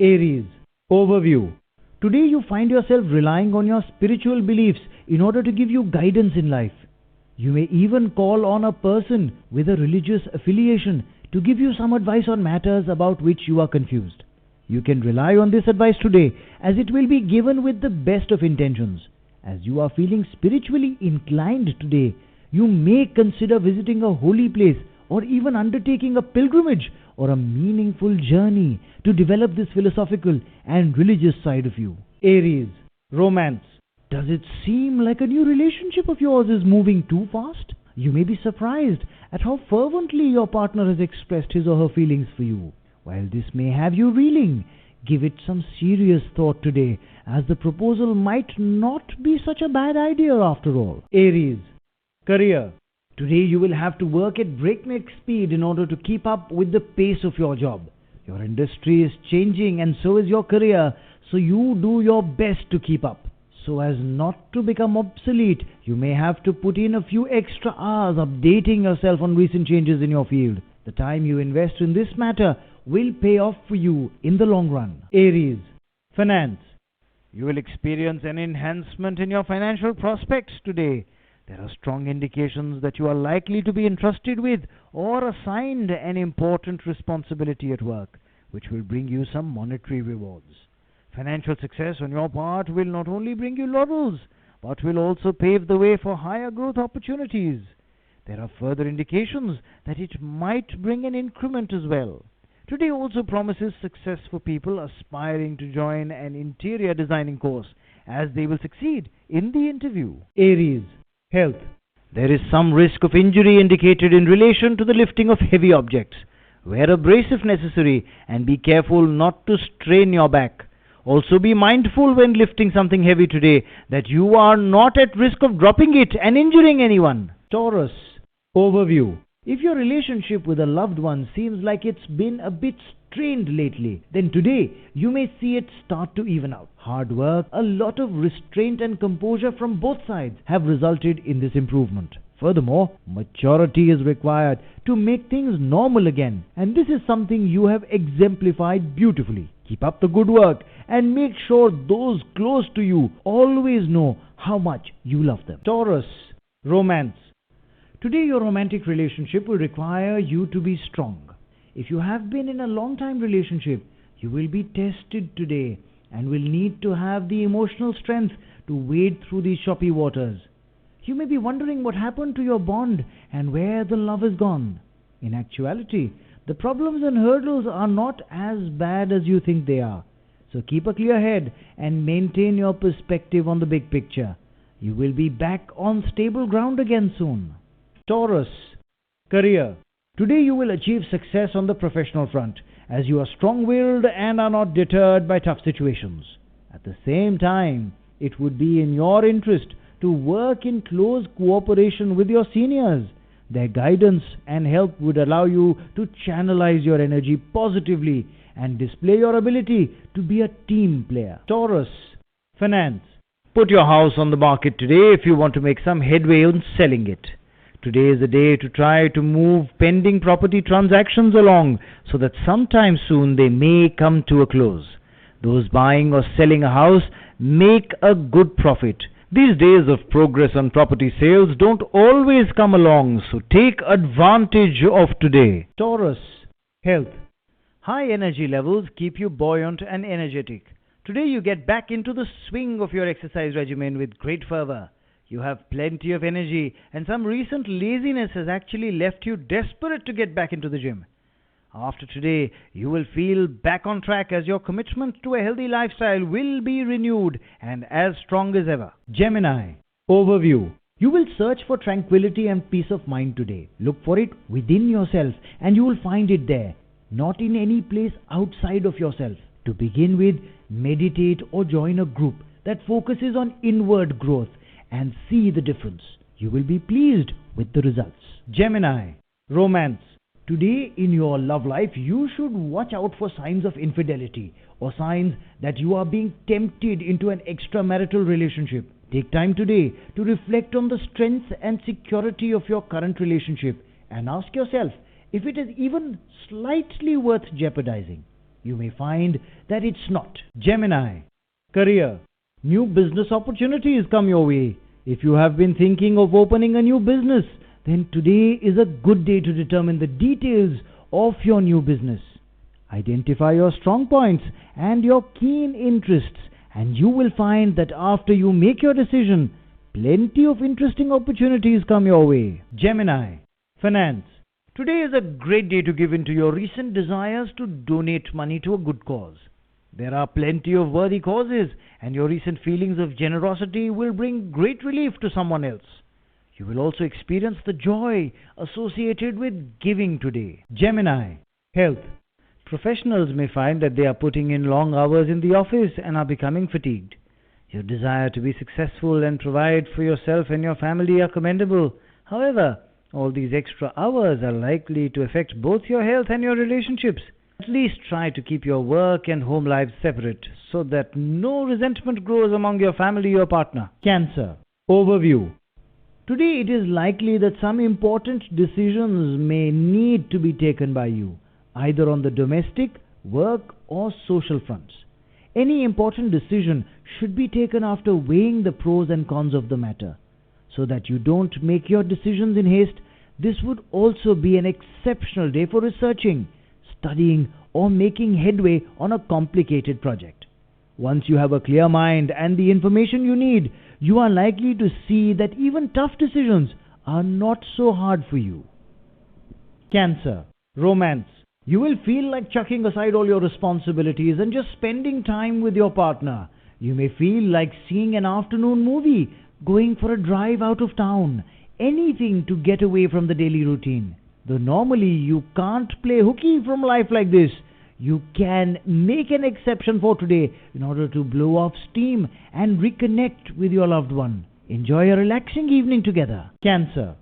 Aries. Overview. Today you find yourself relying on your spiritual beliefs in order to give you guidance in life. You may even call on a person with a religious affiliation to give you some advice on matters about which you are confused. You can rely on this advice today as it will be given with the best of intentions. As you are feeling spiritually inclined today, you may consider visiting a holy place or even undertaking a pilgrimage or a meaningful journey to develop this philosophical and religious side of you. Aries. Romance. Does it seem like a new relationship of yours is moving too fast? You may be surprised at how fervently your partner has expressed his or her feelings for you. While this may have you reeling, give it some serious thought today, as the proposal might not be such a bad idea after all. Aries. Career. Today you will have to work at breakneck speed in order to keep up with the pace of your job. Your industry is changing and so is your career, so you do your best to keep up. So as not to become obsolete, you may have to put in a few extra hours updating yourself on recent changes in your field. The time you invest in this matter will pay off for you in the long run. Aries. Finance. You will experience an enhancement in your financial prospects today. There are strong indications that you are likely to be entrusted with or assigned an important responsibility at work, which will bring you some monetary rewards. Financial success on your part will not only bring you laurels, but will also pave the way for higher growth opportunities. There are further indications that it might bring an increment as well. Today also promises success for people aspiring to join an interior designing course, as they will succeed in the interview. Aries. Health. There is some risk of injury indicated in relation to the lifting of heavy objects. Wear a brace if necessary and be careful not to strain your back. Also be mindful when lifting something heavy today that you are not at risk of dropping it and injuring anyone. Taurus. Overview. If your relationship with a loved one seems like it's been a bit strained lately, then today you may see it start to even out. Hard work, a lot of restraint and composure from both sides have resulted in this improvement. Furthermore, maturity is required to make things normal again, and this is something you have exemplified beautifully. Keep up the good work and make sure those close to you always know how much you love them. Taurus. Romance. Today your romantic relationship will require you to be strong. If you have been in a long-time relationship, you will be tested today and will need to have the emotional strength to wade through these choppy waters. You may be wondering what happened to your bond and where the love is gone. In actuality, the problems and hurdles are not as bad as you think they are. So keep a clear head and maintain your perspective on the big picture. You will be back on stable ground again soon. Taurus. Career. Today you will achieve success on the professional front, as you are strong-willed and are not deterred by tough situations. At the same time, it would be in your interest to work in close cooperation with your seniors. Their guidance and help would allow you to channelize your energy positively and display your ability to be a team player. Taurus. Finance. Put your house on the market today if you want to make some headway on selling it. Today is the day to try to move pending property transactions along so that sometime soon they may come to a close. Those buying or selling a house make a good profit. These days of progress on property sales don't always come along, so take advantage of today. Taurus. Health. High energy levels keep you buoyant and energetic. Today you get back into the swing of your exercise regimen with great fervor. You have plenty of energy, and some recent laziness has actually left you desperate to get back into the gym. After today, you will feel back on track as your commitment to a healthy lifestyle will be renewed and as strong as ever. Gemini. Overview. You will search for tranquility and peace of mind today. Look for it within yourself, and you will find it there, not in any place outside of yourself. To begin with, meditate or join a group that focuses on inward growth and see the difference. You will be pleased with the results. Gemini. Romance. Today in your love life, you should watch out for signs of infidelity or signs that you are being tempted into an extramarital relationship. Take time today to reflect on the strength and security of your current relationship and ask yourself if it is even slightly worth jeopardizing. you may find that it's not. Gemini, career. New business opportunities come your way. If you have been thinking of opening a new business, then today is a good day to determine the details of your new business. Identify your strong points and your keen interests, and you will find that after you make your decision, plenty of interesting opportunities come your way. Gemini, finance. Today is a great day to give in to your recent desires to donate money to a good cause. There are plenty of worthy causes, and your recent feelings of generosity will bring great relief to someone else. You will also experience the joy associated with giving today. Gemini, health. Professionals may find that they are putting in long hours in the office and are becoming fatigued. Your desire to be successful and provide for yourself and your family are commendable. However, all these extra hours are likely to affect both your health and your relationships. At least try to keep your work and home lives separate so that no resentment grows among your family or partner. Cancer, overview. Today it is likely that some important decisions may need to be taken by you, either on the domestic, work or social fronts. Any important decision should be taken after weighing the pros and cons of the matter. So that you don't make your decisions in haste, this would also be an exceptional day for researching, studying or making headway on a complicated project. Once you have a clear mind and the information you need, you are likely to see that even tough decisions are not so hard for you. Cancer, romance. You will feel like chucking aside all your responsibilities and just spending time with your partner. You may feel like seeing an afternoon movie, going for a drive out of town, anything to get away from the daily routine. Though normally you can't play hooky from life like this, you can make an exception for today in order to blow off steam and reconnect with your loved one. Enjoy a relaxing evening together. Cancer,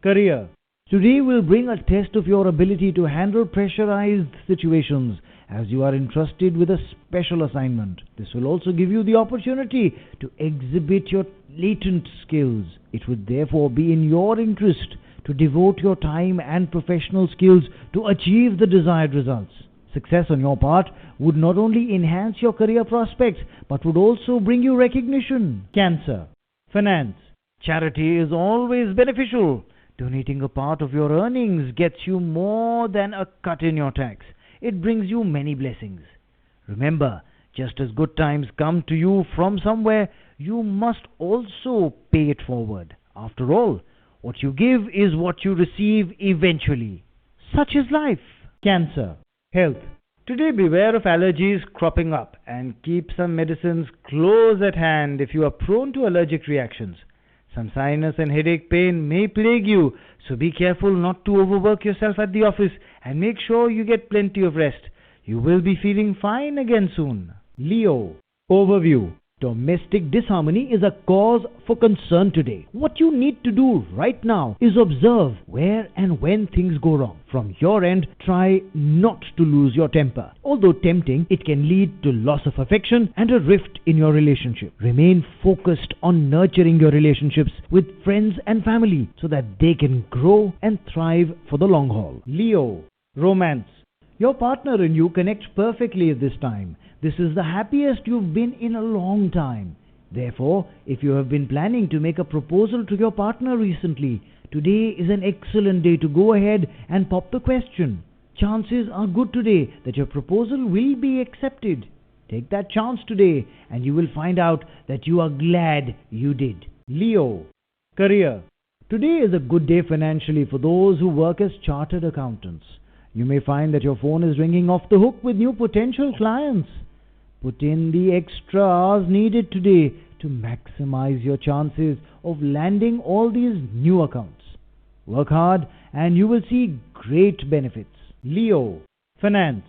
career. Today will bring a test of your ability to handle pressurized situations as you are entrusted with a special assignment. This will also give you the opportunity to exhibit your latent skills. It would therefore be in your interest to devote your time and professional skills to achieve the desired results. Success on your part would not only enhance your career prospects but would also bring you recognition. Cancer, finance. Charity is always beneficial. Donating a part of your earnings gets you more than a cut in your tax. It brings you many blessings. Remember, just as good times come to you from somewhere, you must also pay it forward. After all, what you give is what you receive eventually. Such is life. Cancer, health. Today beware of allergies cropping up and keep some medicines close at hand if you are prone to allergic reactions. Some sinus and headache pain may plague you, so be careful not to overwork yourself at the office and make sure you get plenty of rest. You will be feeling fine again soon. Leo, overview. Domestic disharmony is a cause for concern today. What you need to do right now is observe where and when things go wrong. From your end, try not to lose your temper. Although tempting, it can lead to loss of affection and a rift in your relationship. Remain focused on nurturing your relationships with friends and family so that they can grow and thrive for the long haul. Leo, romance. Your partner and you connect perfectly at this time. This is the happiest you've been in a long time. Therefore, if you have been planning to make a proposal to your partner recently, today is an excellent day to go ahead and pop the question. Chances are good today that your proposal will be accepted. Take that chance today and you will find out that you are glad you did. Leo, career. Today is a good day financially for those who work as chartered accountants. You may find that your phone is ringing off the hook with new potential clients. Put in the extra hours needed today to maximize your chances of landing all these new accounts. Work hard and you will see great benefits. Leo, finance.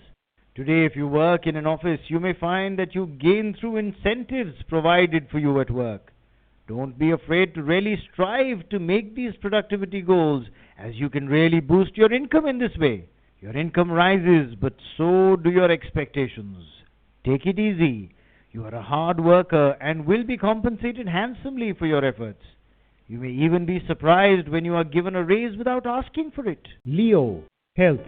Today, if you work in an office, you may find that you gain through incentives provided for you at work. Don't be afraid to really strive to make these productivity goals, as you can really boost your income in this way. Your income rises, but so do your expectations. Take it easy. You are a hard worker and will be compensated handsomely for your efforts. You may even be surprised when you are given a raise without asking for it. Leo, health.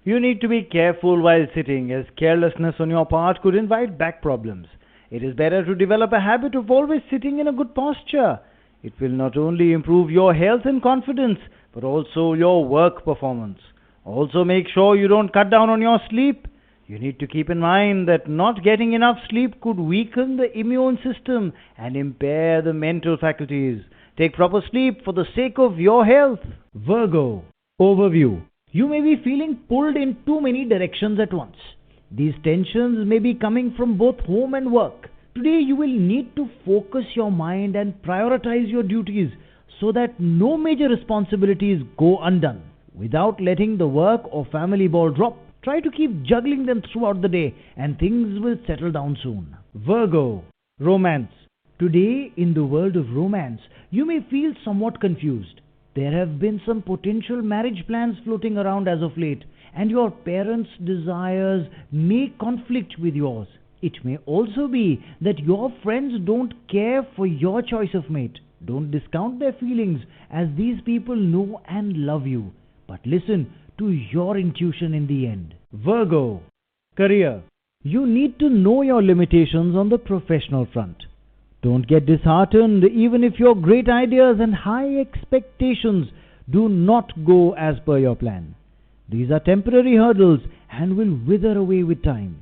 You need to be careful while sitting, as carelessness on your part could invite back problems. It is better to develop a habit of always sitting in a good posture. It will not only improve your health and confidence, but also your work performance. Also, make sure you don't cut down on your sleep. You need to keep in mind that not getting enough sleep could weaken the immune system and impair the mental faculties. Take proper sleep for the sake of your health. Virgo. Overview. You may be feeling pulled in too many directions at once. These tensions may be coming from both home and work. Today you will need to focus your mind and prioritize your duties so that no major responsibilities go undone. Without letting the work or family ball drop, try to keep juggling them throughout the day and things will settle down soon. Virgo. Romance. Today in the world of romance, you may feel somewhat confused. There have been some potential marriage plans floating around as of late, and your parents' desires may conflict with yours. It may also be that your friends don't care for your choice of mate. Don't discount their feelings, as these people know and love you. But listen to your intuition in the end. Virgo. Career. You need to know your limitations on the professional front. Don't get disheartened even if your great ideas and high expectations do not go as per your plan. These are temporary hurdles and will wither away with time.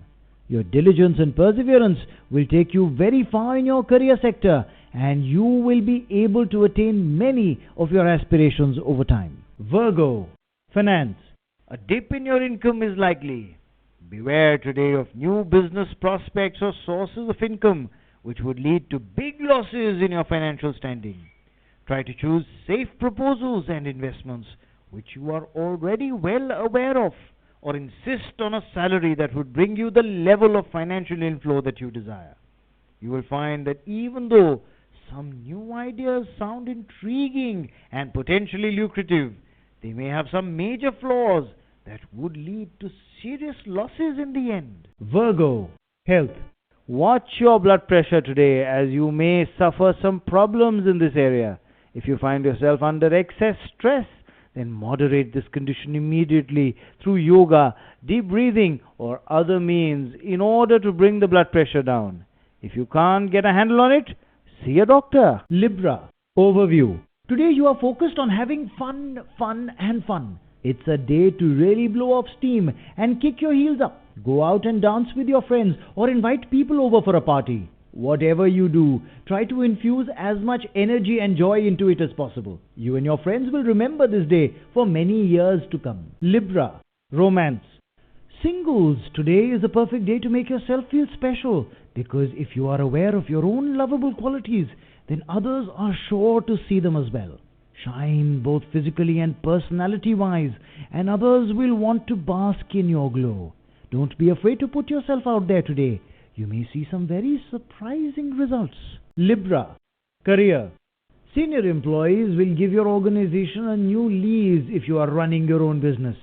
Your diligence and perseverance will take you very far in your career sector, and you will be able to attain many of your aspirations over time. Virgo. Finance. A dip in your income is likely. Beware today of new business prospects or sources of income which would lead to big losses in your financial standing. Try to choose safe proposals and investments which you are already well aware of, or insist on a salary that would bring you the level of financial inflow that you desire. You will find that even though some new ideas sound intriguing and potentially lucrative, they may have some major flaws that would lead to serious losses in the end. Virgo. Health. Watch your blood pressure today, as you may suffer some problems in this area. If you find yourself under excess stress, then moderate this condition immediately through yoga, deep breathing, or other means in order to bring the blood pressure down. If you can't get a handle on it, see a doctor. Libra. Overview. Today you are focused on having fun, and fun. It's a day to really blow off steam and kick your heels up. Go out and dance with your friends or invite people over for a party. Whatever you do, try to infuse as much energy and joy into it as possible. You and your friends will remember this day for many years to come. Libra. Romance. Singles, today is a perfect day to make yourself feel special, because if you are aware of your own lovable qualities, then others are sure to see them as well. Shine both physically and personality-wise, and others will want to bask in your glow. Don't be afraid to put yourself out there today. You may see some very surprising results. Libra. Career. Senior employees will give your organization a new lease if you are running your own business.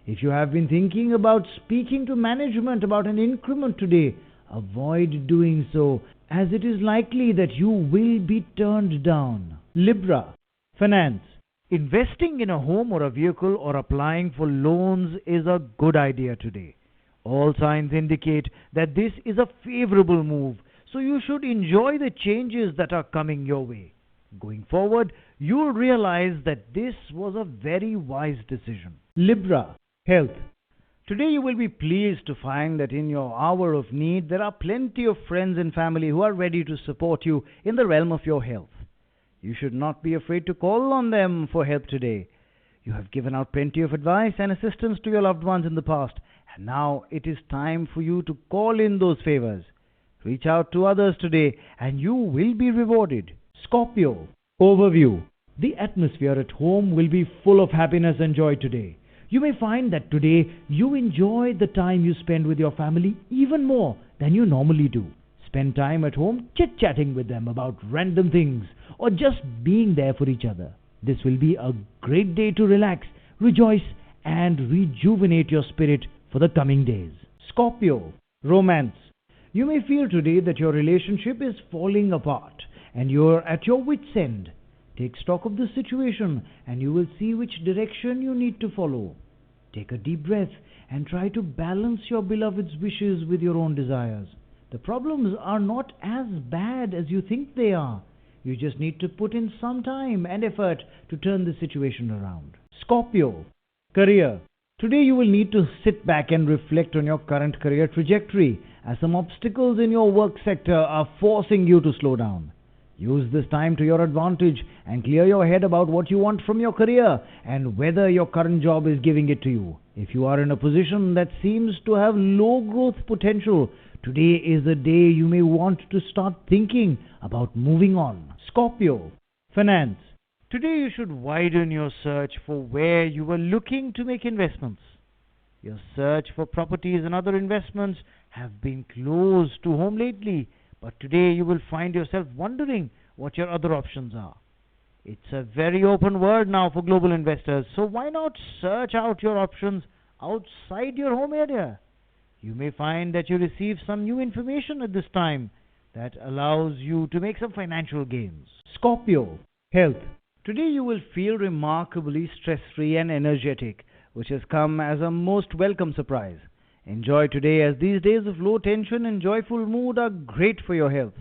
If you have been thinking about speaking to management about an increment today, avoid doing so, as it is likely that you will be turned down. Libra. Finance. Investing in a home or a vehicle or applying for loans is a good idea today. All signs indicate that this is a favorable move, so you should enjoy the changes that are coming your way. Going forward, you'll realize that this was a very wise decision. Libra. Health. Today you will be pleased to find that in your hour of need there are plenty of friends and family who are ready to support you in the realm of your health. You should not be afraid to call on them for help today. You have given out plenty of advice and assistance to your loved ones in the past, and now it is time for you to call in those favors. Reach out to others today and you will be rewarded. Scorpio. Overview. The atmosphere at home will be full of happiness and joy today. You may find that today you enjoy the time you spend with your family even more than you normally do. Spend time at home chit-chatting with them about random things or just being there for each other. This will be a great day to relax, rejoice, and rejuvenate your spirit for the coming days. Scorpio. Romance. You may feel today that your relationship is falling apart and you're at your wit's end. Take stock of the situation and you will see which direction you need to follow. Take a deep breath and try to balance your beloved's wishes with your own desires. The problems are not as bad as you think they are. You just need to put in some time and effort to turn the situation around. Scorpio, career. Today you will need to sit back and reflect on your current career trajectory, as some obstacles in your work sector are forcing you to slow down. Use this time to your advantage and clear your head about what you want from your career and whether your current job is giving it to you. If you are in a position that seems to have low growth potential, today is the day you may want to start thinking about moving on. Scorpio, finance. Today you should widen your search for where you were looking to make investments. Your search for properties and other investments have been close to home lately, but today you will find yourself wondering what your other options are. It's a very open world now for global investors, so why not search out your options outside your home area? You may find that you receive some new information at this time that allows you to make some financial gains. Scorpio, health. Today you will feel remarkably stress-free and energetic, which has come as a most welcome surprise. Enjoy today, as these days of low tension and joyful mood are great for your health.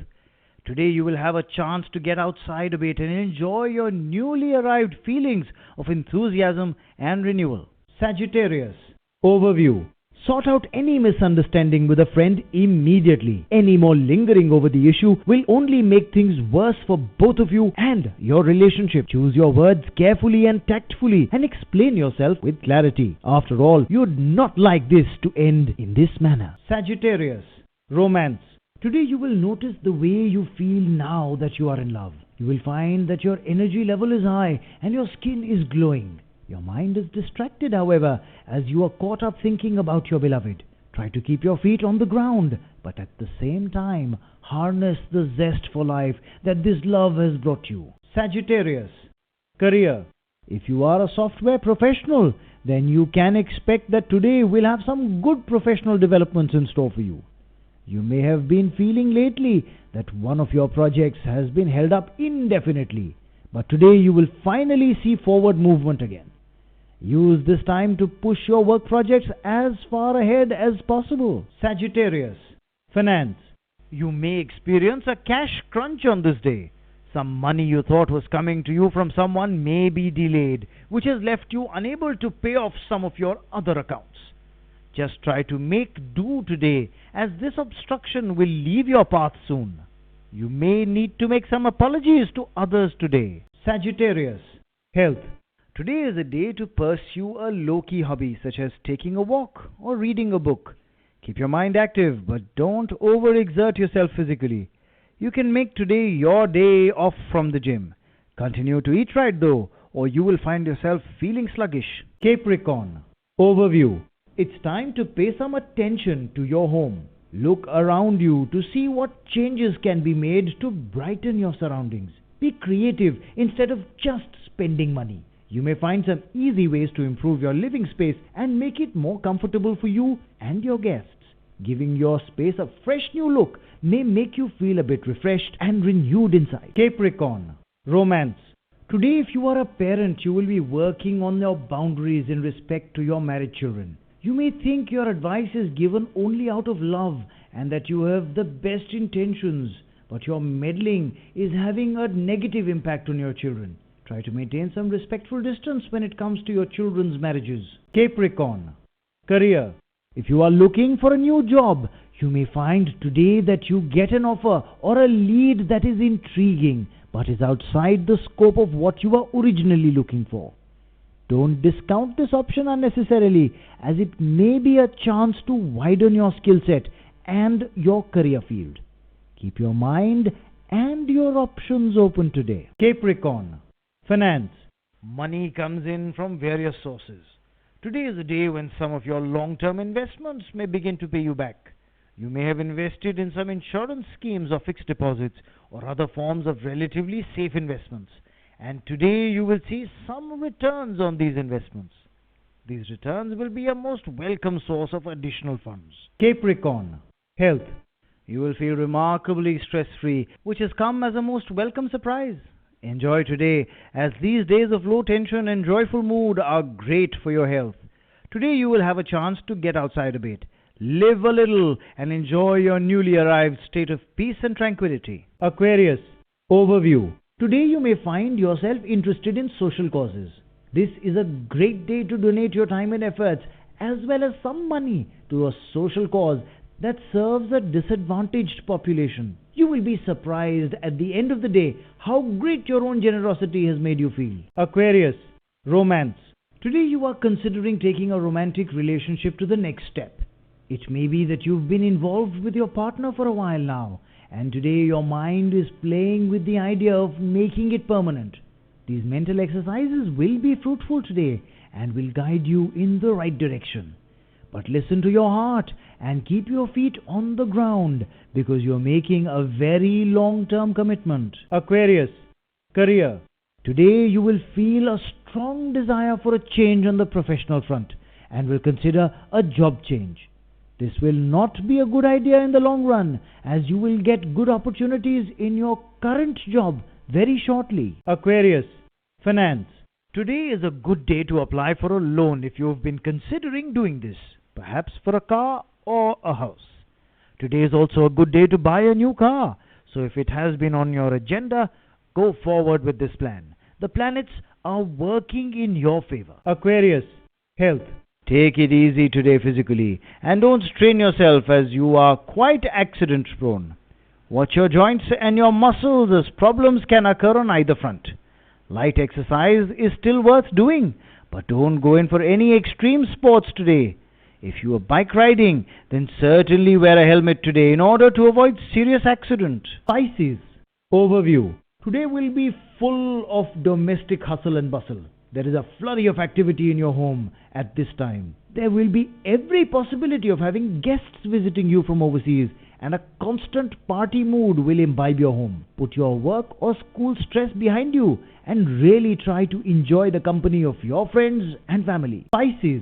Today you will have a chance to get outside a bit and enjoy your newly arrived feelings of enthusiasm and renewal. Sagittarius, overview. Sort out any misunderstanding with a friend immediately. Any more lingering over the issue will only make things worse for both of you and your relationship. Choose your words carefully and tactfully and explain yourself with clarity. After all, you'd not like this to end in this manner. Sagittarius, romance. Today you will notice the way you feel now that you are in love. You will find that your energy level is high and your skin is glowing. Your mind is distracted, however, as you are caught up thinking about your beloved. Try to keep your feet on the ground, but at the same time, harness the zest for life that this love has brought you. Sagittarius, career. If you are a software professional, then you can expect that today will have some good professional developments in store for you. You may have been feeling lately that one of your projects has been held up indefinitely, but today you will finally see forward movement again. Use this time to push your work projects as far ahead as possible. Sagittarius, finance. You may experience a cash crunch on this day. Some money you thought was coming to you from someone may be delayed, which has left you unable to pay off some of your other accounts. Just try to make do today, as this obstruction will leave your path soon. You may need to make some apologies to others today. Sagittarius, health. Today is a day to pursue a low-key hobby such as taking a walk or reading a book. Keep your mind active, but don't overexert yourself physically. You can make today your day off from the gym. Continue to eat right though, or you will find yourself feeling sluggish. Capricorn, overview. It's time to pay some attention to your home. Look around you to see what changes can be made to brighten your surroundings. Be creative instead of just spending money. You may find some easy ways to improve your living space and make it more comfortable for you and your guests. Giving your space a fresh new look may make you feel a bit refreshed and renewed inside. Capricorn, romance. Today, if you are a parent, you will be working on your boundaries in respect to your married children. You may think your advice is given only out of love and that you have the best intentions, but your meddling is having a negative impact on your children. Try to maintain some respectful distance when it comes to your children's marriages. Capricorn, career. If you are looking for a new job, you may find today that you get an offer or a lead that is intriguing but is outside the scope of what you were originally looking for. Don't discount this option unnecessarily, as it may be a chance to widen your skill set and your career field. Keep your mind and your options open today. Capricorn, finance. Money comes in from various sources. Today is a day when some of your long-term investments may begin to pay you back. You may have invested in some insurance schemes or fixed deposits or other forms of relatively safe investments, and today you will see some returns on these investments. These returns will be a most welcome source of additional funds. Capricorn, health. You will feel remarkably stress-free, which has come as a most welcome surprise. Enjoy today, as these days of low tension and joyful mood are great for your health. Today you will have a chance to get outside a bit, live a little, and enjoy your newly arrived state of peace and tranquility. Aquarius, overview. Today you may find yourself interested in social causes. This is a great day to donate your time and efforts as well as some money to a social cause that serves a disadvantaged population. You will be surprised at the end of the day how great your own generosity has made you feel. Aquarius, romance. Today you are considering taking a romantic relationship to the next step. It may be that you've been involved with your partner for a while now, and today your mind is playing with the idea of making it permanent. These mental exercises will be fruitful today and will guide you in the right direction. But listen to your heart and keep your feet on the ground because you're making a very long-term commitment. Aquarius, career. Today you will feel a strong desire for a change on the professional front and will consider a job change. This will not be a good idea in the long run as you will get good opportunities in your current job very shortly. Aquarius, finance. Today is a good day to apply for a loan if you have been considering doing this, perhaps for a car or a house. Today is also a good day to buy a new car, so if it has been on your agenda, go forward with this plan. The planets are working in your favor. Aquarius, health. Take it easy today physically and don't strain yourself as you are quite accident prone. Watch your joints and your muscles as problems can occur on either front. Light exercise is still worth doing, but don't go in for any extreme sports today. If you are bike riding, then certainly wear a helmet today in order to avoid serious accident. Pisces, overview. Today will be full of domestic hustle and bustle. There is a flurry of activity in your home at this time. There will be every possibility of having guests visiting you from overseas, and a constant party mood will imbibe your home. Put your work or school stress behind you and really try to enjoy the company of your friends and family. Pisces,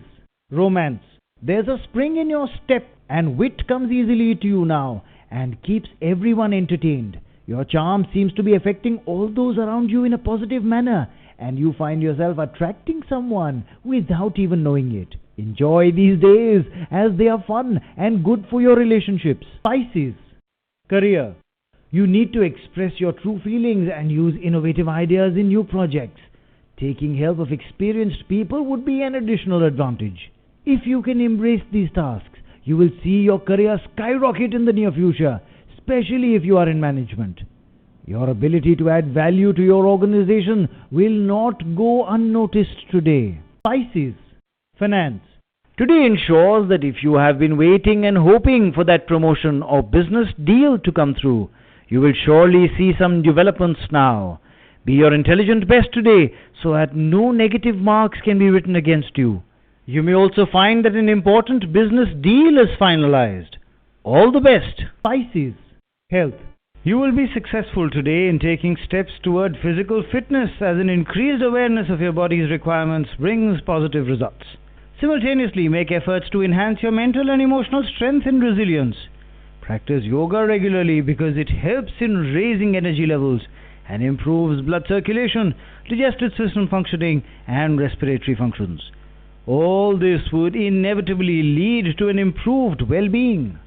romance. There's a spring in your step and wit comes easily to you now and keeps everyone entertained. Your charm seems to be affecting all those around you in a positive manner, and you find yourself attracting someone without even knowing it. Enjoy these days as they are fun and good for your relationships. Pisces, career. You need to express your true feelings and use innovative ideas in new projects. Taking help of experienced people would be an additional advantage. If you can embrace these tasks, you will see your career skyrocket in the near future, especially if you are in management. Your ability to add value to your organization will not go unnoticed today. Pisces, finance. Today ensures that if you have been waiting and hoping for that promotion or business deal to come through, you will surely see some developments now. Be your intelligent best today so that no negative marks can be written against you. You may also find that an important business deal is finalized. All the best. Pisces, health. You will be successful today in taking steps toward physical fitness as an increased awareness of your body's requirements brings positive results. Simultaneously, make efforts to enhance your mental and emotional strength and resilience. Practice yoga regularly because it helps in raising energy levels and improves blood circulation, digestive system functioning, and respiratory functions. All this would inevitably lead to an improved well-being.